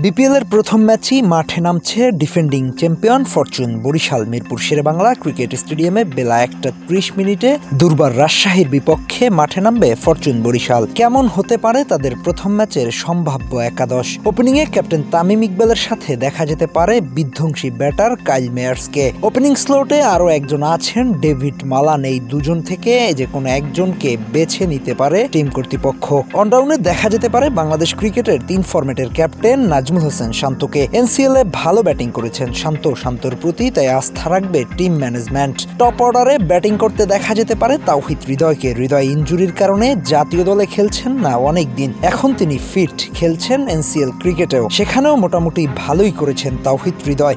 BPL এর প্রথম ম্যাচেই মাঠে নামছে defending champion Fortune Barishal Mirpur Sher e Bangla cricket স্টেডিয়ামে বেলা 1:30 দুর্বার রাজশাহীর বিপক্ষে মাঠে নামবে ফরচুন বরিশাল। কেমন হতে পারে তাদের প্রথম ম্যাচের সম্ভাব্য একাদশ? ওপেনিংয়ে ক্যাপ্টেন তামিম ইকবালের সাথে দেখা যেতে পারে বিধ্বংসী ব্যাটার কাইল মেয়ার্সকে। ওপেনিং স্লটে আরও একজন আছেন ডেভিড মালান। এই দুজন থেকে যে কোনো একজনকে বেছে নিতে পারে টিম কর্তৃপক্ষ। অনডাউনে দেখা যেতে পারে বাংলাদেশ ক্রিকেটের 3 ফরম্যাটের ক্যাপ্টেন নাজমুল হোসেন শান্তকে। এনসিএল-এ ভালো ব্যাটিং করেছেন শান্তর প্রতি তাই আস্থা রাখবে টিম ম্যানেজমেন্ট। টপ অর্ডারে ব্যাটিং করতে দেখা যেতে পারে তাওহিদ হৃদয়কে। হৃদয় ইনজুরির কারণে জাতীয় দলে খেলছেন না অনেক দিন, এখন তিনি ফিট, খেলছেন এনসিএল ক্রিকেটেও, সেখানেও মোটামুটি ভালোই করেছেন তাওহিদ হৃদয়।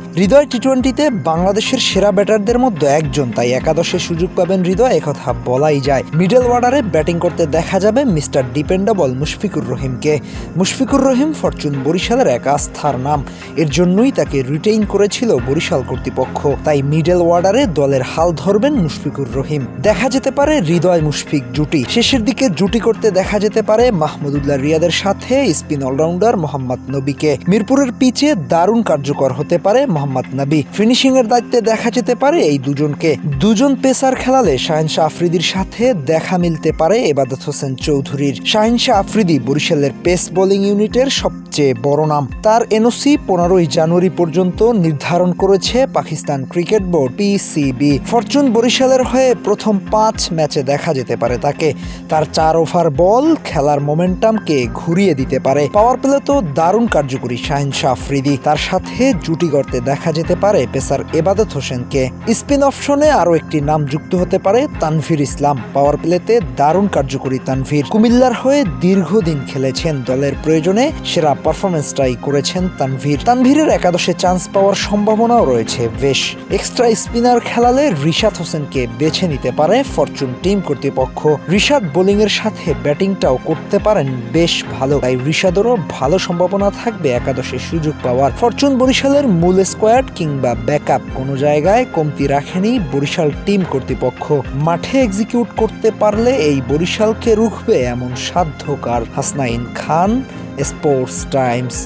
টি-20-তে বাংলাদেশের সেরা ব্যাটারদের মধ্যে একজন, তাই একাদশে সুযোগ পাবেন হৃদয়, একথা বলাই যায়। মিডল অর্ডারে ব্যাটিং করতে দেখা যাবে মিস্টার ডিপেন্ডেবল মুশফিকুর রহিমকে। মুশফিকুর রহিম ফরচুন বরিশালের এক আস্থার নাম, এর জন্যই তাকে রিটেইন করেছিল বরিশাল কর্তৃপক্ষ। তাই মিডল ওয়ার্ডারে দলের হাল ধরবেন মুশফিকুর রহিম। দেখা যেতে পারে হৃদয় মুশফিক জুটি। শেষের দিকে জুটি করতে দেখা যেতে পারে মাহমুদুল্লাহ রিয়াদের সাথে স্পিন অলরাউন্ডার মোহাম্মদ নবীকে। মিরপুরের পিচে দারুণ কার্যকর হতে পারে মোহাম্মদ নবী। ফিনিশিং এর দায়িত্বে দেখা যেতে পারে এই দুজনকে। দুজন পেসার খেলালে শাহিন শাহ আফ্রিদির সাথে দেখা মিলতে পারে এবাদত হোসেন চৌধুরীর। শাহিন শাহ আফ্রিদি বরিশালের পেস বোলিং ইউনিটের সবচেয়ে বড় নাম। তার এনওসি 15 জানুয়ারি পর্যন্ত নির্ধারণ করেছে Pakistan cricket board PCB. Fortune বরিশালের হয়ে প্রথম 5 ম্যাচে দেখা যেতে পারে তাকে। তার 4 ওভার বল খেলার মোমেন্টামকে ঘুরিয়ে দিতে পারে। পাওয়ার প্লে তো দারুণ কার্যকরী শাহিন শাহ আফ্রিদি। তার সাথে জুটি করতে দেখা যেতে পারে পেসার এবাদত হোসেনকে। স্পিন অপশনে আরও একটি নাম যুক্ত হতে পারে তানভীর ইসলাম। পাওয়ার প্লেতে দারুণ কার্যকরী তানভীর। কুমিল্লার হয়ে দীর্ঘদিন খেলেছেন, দলের প্রয়োজনে সেরা পারফরমেন্সটাই করেছেন তানভীরের একাদশে চান্স পাওয়ার সম্ভাবনাও রয়েছে বেশ। এক্সট্রা স্পিনার খেলালে রিশাদ হোসেনকে বেছে নিতে পারে ফরচুন টিম কর্তৃপক্ষ। রিশাদ বোলিং এর সাথে ব্যাটিংটাও করতে পারেন বেশ ভালো, তাই রিশাদেরও ভালো সম্ভাবনা থাকবে একাদশে সুযোগ পাওয়ার। ফরচুন বরিশালের মূল স্কোয়াড কিংবা ব্যাকআপ কোনো জায়গায় কমতি রাখেনি বরিশাল টিম কর্তৃপক্ষ। মাঠে এক্সিকিউট করতে পারলে এই বরিশালকে রুখবে এমন সাধ্যকার। হাসনাইন খান, স্পোর্টস টাইমস।